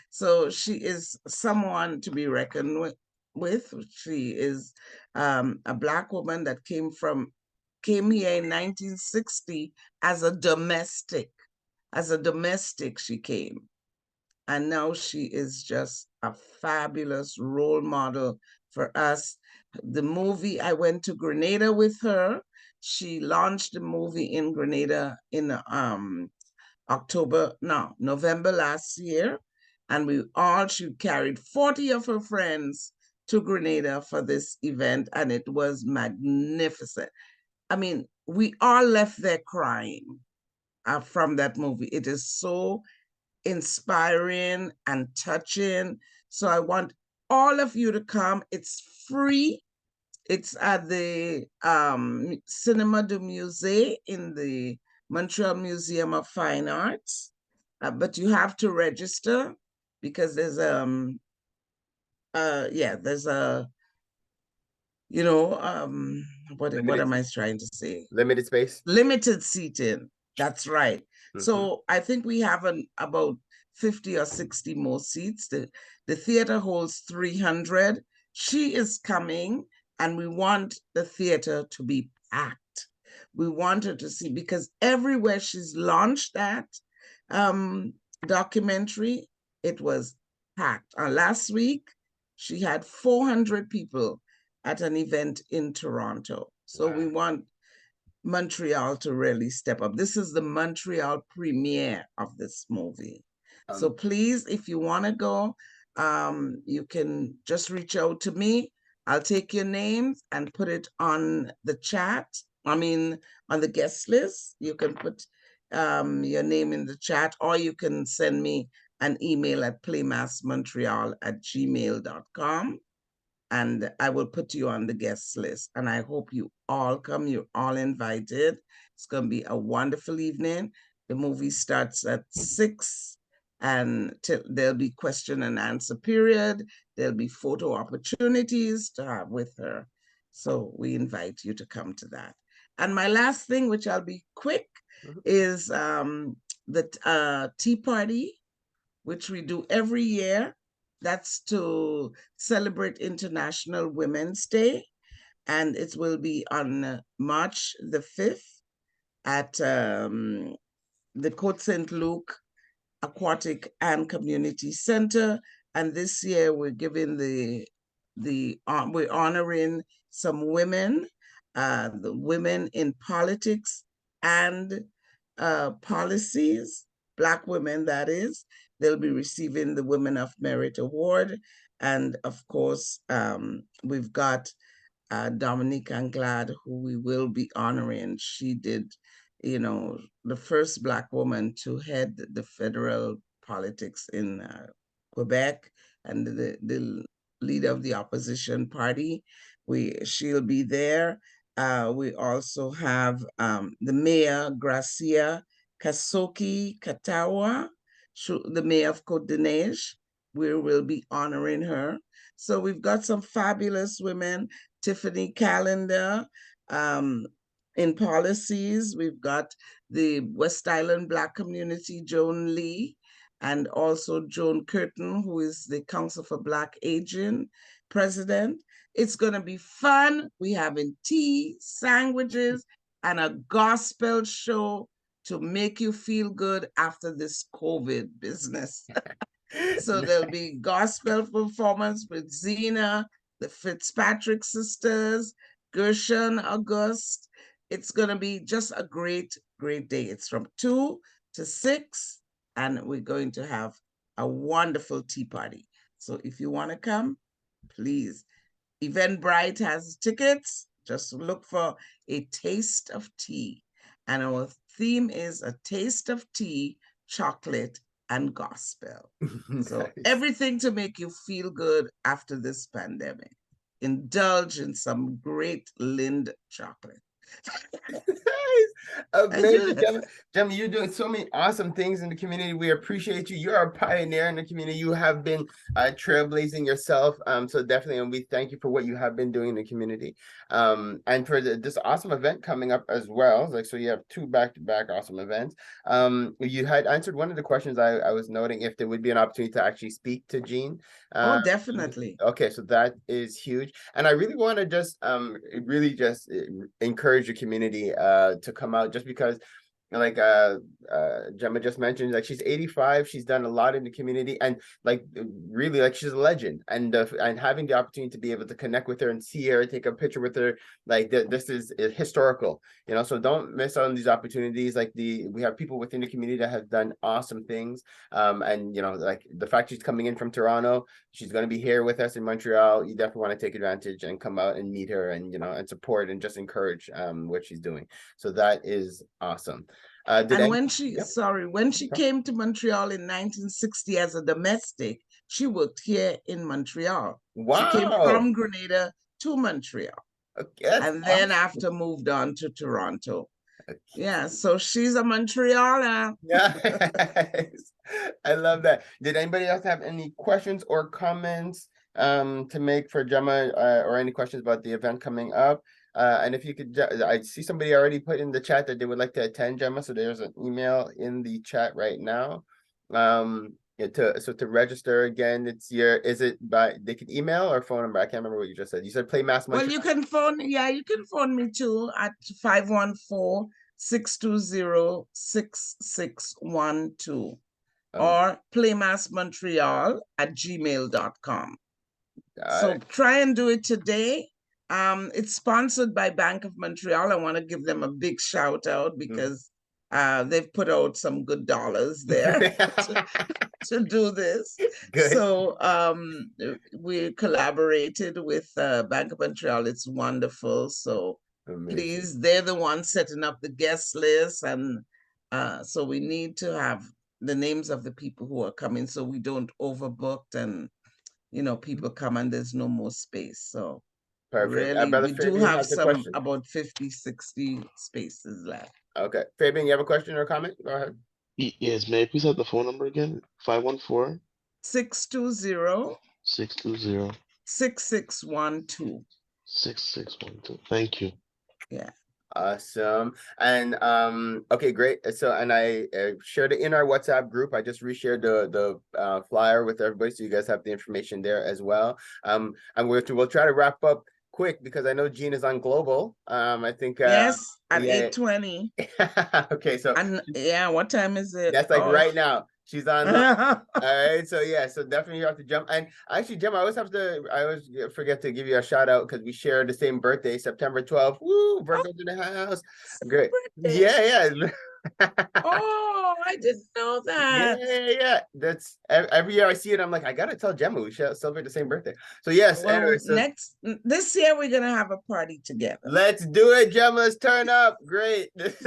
So she is someone to be reckoned with. She is a Black woman that came here in 1960 as a domestic. As a domestic, she came. And now she is just a fabulous role model for us. The movie, I went to Grenada with her. She launched the movie in Grenada in November last year. And she carried 40 of her friends to Grenada for this event, and it was magnificent. I mean, we all left there crying from that movie. It is so inspiring and touching. So I want all of you to come. It's free. It's at the Cinéma du Musée in the Montreal Museum of Fine Arts. But you have to register because there's what am I trying to say? Limited space. Limited seating. That's right. So I think we have about 50 or 60 more seats. The theater holds 300. She is coming, and we want the theater to be packed. We want her to see, because everywhere she's launched that documentary, it was packed. Last week, she had 400 people at an event in Toronto. So we want Montreal to really step up. This is the Montreal premiere of this movie. So please, if you want to go, you can just reach out to me. I'll take your names and put it on the chat. On the guest list. You can put your name in the chat, or you can send me an email at playmassmontreal@gmail.com. And I will put you on the guest list. And I hope you all come. You're all invited. It's going to be a wonderful evening. The movie starts at 6, and there'll be question and answer period. There'll be photo opportunities to have with her. So we invite you to come to that. And my last thing, which I'll be quick, is the tea party, which we do every year. That's to celebrate International Women's Day. And it will be on March the 5th at the Côte St. Luc Aquatic and Community Center. And this year we're giving we're honoring some women, the women in politics and policies, Black women, that is. They'll be receiving the Women of Merit Award. And of course, we've got Dominique Anglade, who we will be honoring. She did, the first Black woman to head the federal politics in Quebec, and the leader of the opposition party. She'll be there. We also have the mayor, Gracia Kasoki Katawa, the mayor of Côte des Neiges. We will be honoring her. So we've got some fabulous women. Tiffany Callender in policies. We've got the West Island Black community, Joan Lee, and also Joan Curtin, who is the Council for Black Aging president. It's going to be fun. We're having tea, sandwiches, and a gospel show to make you feel good after this COVID business. So there'll be gospel performance with Zena, the Fitzpatrick sisters, Gershon, August. It's going to be just a great, great day. It's from 2 to 6, and we're going to have a wonderful tea party. So if you want to come, please. Eventbrite has tickets. Just look for a taste of tea. And our theme is a taste of tea, chocolate, and gospel. So everything to make you feel good after this pandemic. Indulge in some great Lind chocolate. Amazing, Gemma, you're doing so many awesome things in the community. We appreciate you. You're a pioneer in the community. You have been trailblazing yourself. So definitely, and we thank you for what you have been doing in the community. And for this awesome event coming up as well. Like, so you have 2 back-to-back awesome events. You had answered one of the questions I was noting, if there would be an opportunity to actually speak to Jean. Oh, definitely. Okay, so that is huge. And I really want to just encourage the community to come out, just because like Gemma just mentioned, like she's 85, she's done a lot in the community, and like really, like she's a legend, and having the opportunity to be able to connect with her and see her, take a picture with her, like this is historical, you know. So don't miss out on these opportunities. Like we have people within the community that have done awesome things, and you know, like the fact she's coming in from Toronto, she's going to be here with us in Montreal. You definitely want to take advantage and come out and meet her, and you know, and support and just encourage what she's doing. So that is awesome. When she came to Montreal in 1960 as a domestic, she worked here in Montreal. Wow. She came from Grenada to Montreal. Okay, and then after moved on to Toronto. Okay. Yeah, so she's a Montrealer. Yeah, I love that. Did anybody else have any questions or comments to make for Gemma, or any questions about the event coming up? And if you could, I see somebody already put in the chat that they would like to attend, Gemma. So there's an email in the chat right now. To register again, they can email or phone number? I can't remember what you just said. You said Play Mass Montreal. Well, you can phone me too at 514-620-6612 or playmassmontreal@gmail.com. So try and do it today. It's sponsored by Bank of Montreal. I want to give them a big shout out because they've put out some good dollars there to do this. Good. So we collaborated with Bank of Montreal. It's wonderful. So please, they're the ones setting up the guest list. And so we need to have the names of the people who are coming so we don't overbook and, you know, people come and there's no more space. So perfect. Really, we do have some about 50, 60 spaces left. Okay. Fabian, you have a question or comment? Go ahead. Yes, may I please have the phone number again? 514 620 620 6612. 6612. Thank you. Yeah. Awesome. And okay, great. So, and I shared it in our WhatsApp group. I just reshared the flyer with everybody, so you guys have the information there as well. And we'll try to wrap up quick because I know Jean is on global. I think yes, at 8:20. Okay, so yeah, what time is it? That's like right now. She's on. All right, so yeah, so definitely you have to jump. And actually, Jim, I always forget to give you a shout out because we share the same birthday, September 12th. Woo, Virgo's in the house. Great. Yeah. Oh, I didn't know that. Yeah. That's every year I see it. I'm like, I gotta tell Gemma we should celebrate the same birthday. So yes, well, anyway, this year we're gonna have a party together. Let's do it, Gemma's turn up. Great. It's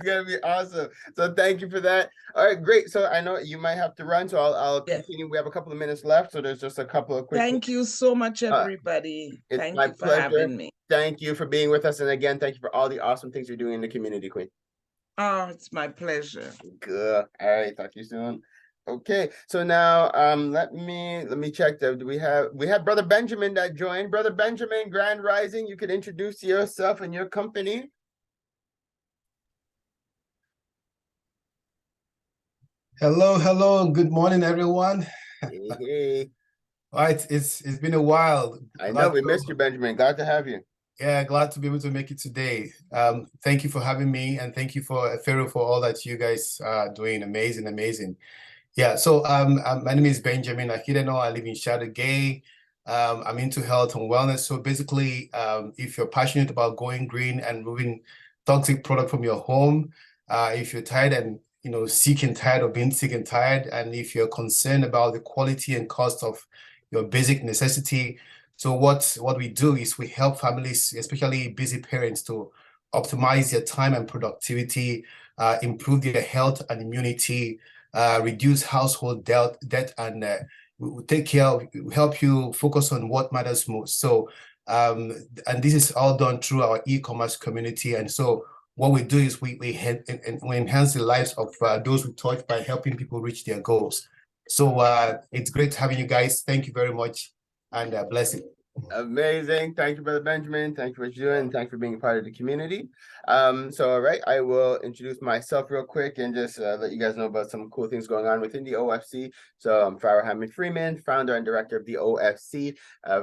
gonna be awesome. So thank you for that. All right, great. So I know you might have to run, so I'll continue. We have a couple of minutes left, so there's just a couple of quick. Thank you so much, everybody. It's my pleasure. For having me. Thank you for being with us, and again, thank you for all the awesome things you're doing in the community, Queen. Oh, it's my pleasure. Good. All right. Talk to you soon. Okay. So now, let me check. We have Brother Benjamin that joined. Brother Benjamin, Grand Rising. You could introduce yourself and your company. Hello. Good morning, everyone. Hey. All right. It's been a while. I know we missed you, Benjamin. Glad to have you. Yeah, glad to be able to make it today. Thank you for having me, and thank you for Pharaoh for all that you guys are doing. Amazing. Yeah, so my name is Benjamin Akideno. I live in Chateauguay. I'm into health and wellness. So basically, if you're passionate about going green and moving toxic product from your home, if you're tired and sick and tired of being sick and tired, and if you're concerned about the quality and cost of your basic necessity, so what we do is we help families, especially busy parents, to optimize their time and productivity, improve their health and immunity, reduce household debt, and we will take care of, help you focus on what matters most. So, and this is all done through our e-commerce community. And so what we do is we enhance the lives of those we touch by helping people reach their goals. So it's great having you guys. Thank you very much, and blessing. Amazing. Thank you, Brother Benjamin. Thank you for what you're doing. Thank you for being a part of the community. So, all right, I will introduce myself real quick and just let you guys know about some cool things going on within the OFC. So I'm Farrah Hamid Freeman, founder and director of the OFC.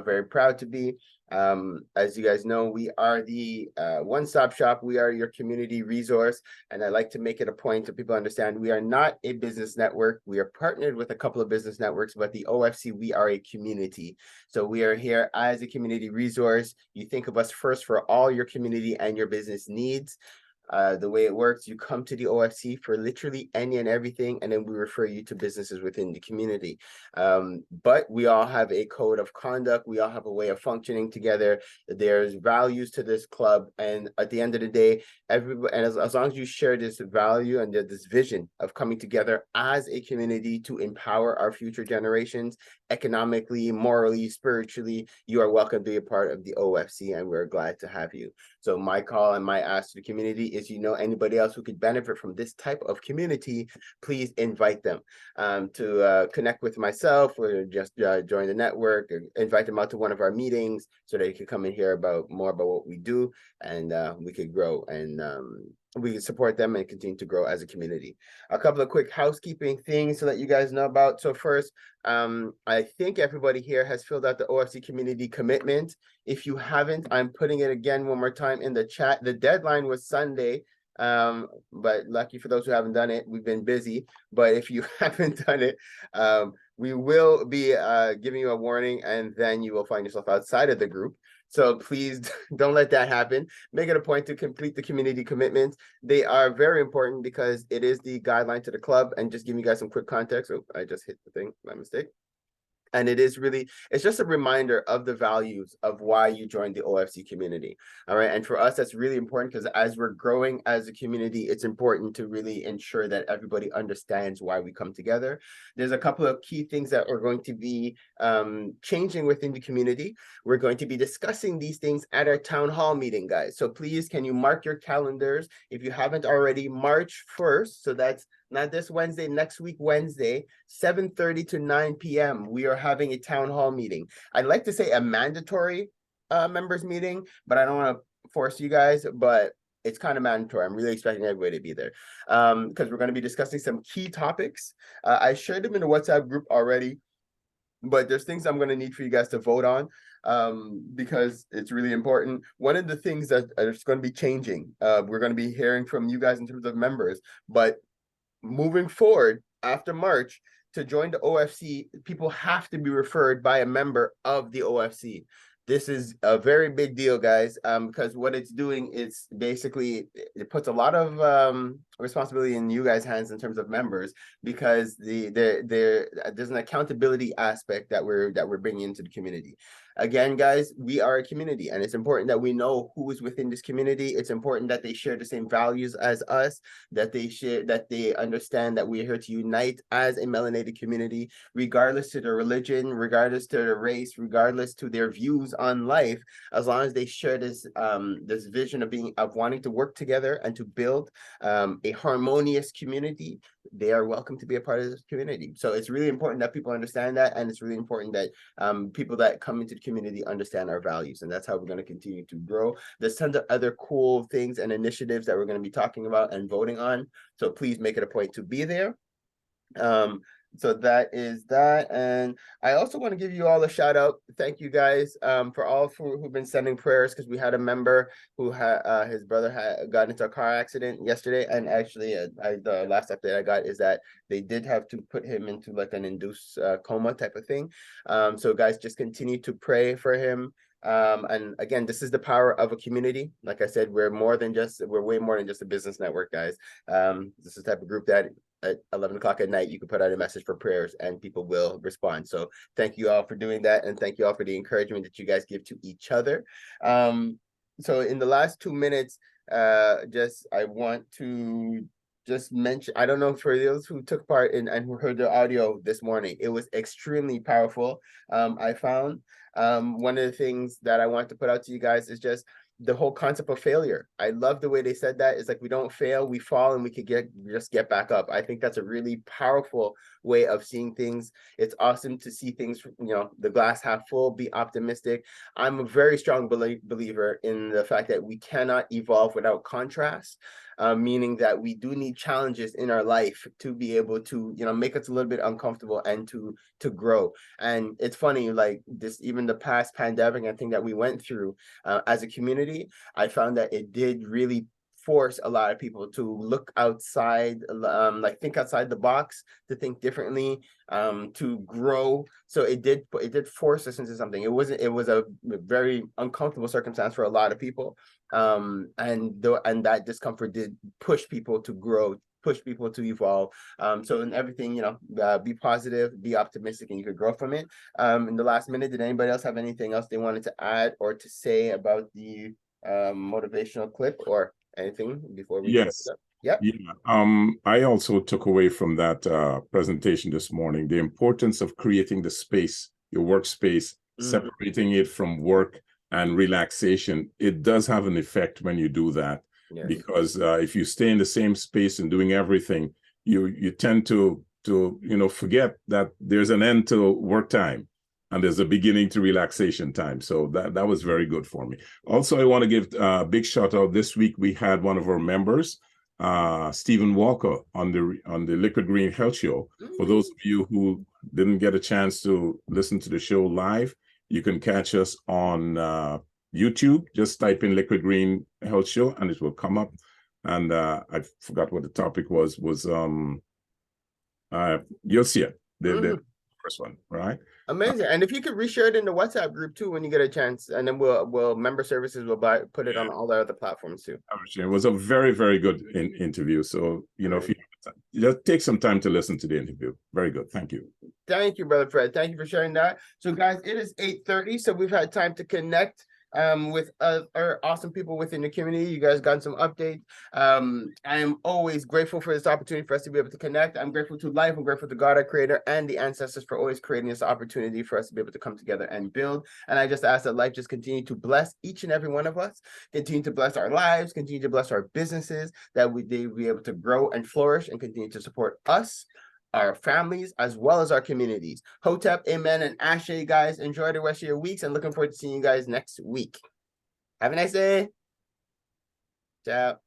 Very proud to be. As you guys know, we are the one-stop shop. We are your community resource, and I like to make it a point so people understand we are not a business network. We are partnered with a couple of business networks, but the OFC, we are a community. So we are here as a community resource. You think of us first for all your community and your business needs. The way it works, you come to the OFC for literally any and everything, and then we refer you to businesses within the community. But we all have a code of conduct. We all have a way of functioning together. There's values to this club, and at the end of the day, everybody, and as long as you share this value and this vision of coming together as a community to empower our future generations, economically, morally, spiritually, you are welcome to be a part of the OFC, and we're glad to have you. So my call and my ask to the community is, anybody else who could benefit from this type of community, please invite them to connect with myself or just join the network, or invite them out to one of our meetings so they can come and hear more about what we do, and we could grow and we can support them and continue to grow as a community. A couple of quick housekeeping things to let you guys know about. So first, I think everybody here has filled out the OFC community commitment. If you haven't, I'm putting it again one more time in the chat. The deadline was Sunday, but lucky for those who haven't done it, we've been busy. But if you haven't done it, we will be giving you a warning, and then you will find yourself outside of the group. So please don't let that happen. Make it a point to complete the community commitments. They are very important because it is the guideline to the club. And just giving you guys some quick context. Oh, I just hit the thing, my mistake. And it's just a reminder of the values of why you joined the OFC community. All right. And for us, that's really important because as we're growing as a community, it's important to really ensure that everybody understands why we come together. There's a couple of key things that are going to be changing within the community. We're going to be discussing these things at our town hall meeting, guys. So please, can you mark your calendars if you haven't already? March 1st. So that's not this Wednesday, next week, Wednesday, 7:30 to 9 p.m. We are having a town hall meeting. I'd like to say a mandatory members meeting, but I don't want to force you guys, but it's kind of mandatory. I'm really expecting everybody to be there because we're going to be discussing some key topics. I shared them in the WhatsApp group already, but there's things I'm going to need for you guys to vote on because it's really important. One of the things that is going to be changing, we're going to be hearing from you guys in terms of members, but moving forward after March, to join the OFC, people have to be referred by a member of the OFC. This is a very big deal, guys, because what it's doing is basically it puts a lot of responsibility in you guys' hands in terms of members, because there's an accountability aspect that we're bringing into the community. Again, guys, we are a community, and it's important that we know who is within this community. It's important that they share the same values as us, that they understand that we're here to unite as a melanated community, regardless to their religion, regardless to their race, regardless to their views on life. As long as they share this this vision of wanting to work together and to build a harmonious community, they are welcome to be a part of this community. So it's really important that people understand that, and it's really important that people that come into the community understand our values, and that's how we're going to continue to grow. There's tons of other cool things and initiatives that we're going to be talking about and voting on, so please make it a point to be there. So that is that. And I also want to give you all a shout out. Thank you guys for all who've been sending prayers, because we had a member who had his brother had got into a car accident yesterday. And actually the last update I got is that they did have to put him into like an induced coma type of thing. So guys, just continue to pray for him. And again, this is the power of a community. Like I said, we're way more than just a business network, guys. This is the type of group that at 11 o'clock at night, you can put out a message for prayers and people will respond. So thank you all for doing that. And thank you all for the encouragement that you guys give to each other. So in the last 2 minutes, I want to just mention, I don't know, for those who took part in and who heard the audio this morning, it was extremely powerful. I found one of the things that I want to put out to you guys is just the whole concept of failure. I love the way they said that. It's like we don't fail, we fall, and we could just get back up. I think that's a really powerful way of seeing things. It's awesome to see things, the glass half full, be optimistic. I'm a very strong believer in the fact that we cannot evolve without contrast. Meaning that we do need challenges in our life to be able to, make us a little bit uncomfortable and to grow. And it's funny, like this, even the past pandemic and thing that we went through as a community, I found that it did really force a lot of people to look outside, think outside the box, to think differently, to grow. So it did force us into something. It was a very uncomfortable circumstance for a lot of people. And that discomfort did push people to grow, push people to evolve. So in everything, be positive, be optimistic, and you could grow from it. In the last minute, did anybody else have anything else they wanted to add or to say about the motivational clip or anything before we Yes. Yep. Yeah. I also took away from that presentation this morning the importance of creating the space, your workspace, separating it from work and relaxation. It does have an effect when you do that. Yes. Because if you stay in the same space and doing everything, you tend to forget that there's an end to work time and there's a beginning to relaxation time. So that was very good for me. Also, I want to give a big shout out. This week we had one of our members, Stephen Walker, on the Liquid Green Health Show. For those of you who didn't get a chance to listen to the show live, you can catch us on YouTube. Just type in Liquid Green Health Show and it will come up. And I forgot what the topic was you'll see it. The first one, right? Amazing. And if you could reshare it in the WhatsApp group too when you get a chance, and then we'll member services will put it on all the other platforms too. It was a very, very good interview. So if you just take some time to listen to the interview. Very good. Thank you. Thank you, Brother Fred. Thank you for sharing that. So guys, it is 8:30, so we've had time to connect with our awesome people within the community. You guys got some updates. I am always grateful for this opportunity for us to be able to connect. I'm grateful to life. I'm grateful to God, our creator, and the ancestors for always creating this opportunity for us to be able to come together and build. And I just ask that life just continue to bless each and every one of us, continue to bless our lives, continue to bless our businesses, that they be able to grow and flourish and continue to support us, our families, as well as our communities. Hotep, amen, and ashe, guys. Enjoy the rest of your weeks and looking forward to seeing you guys next week. Have a nice day. Ciao.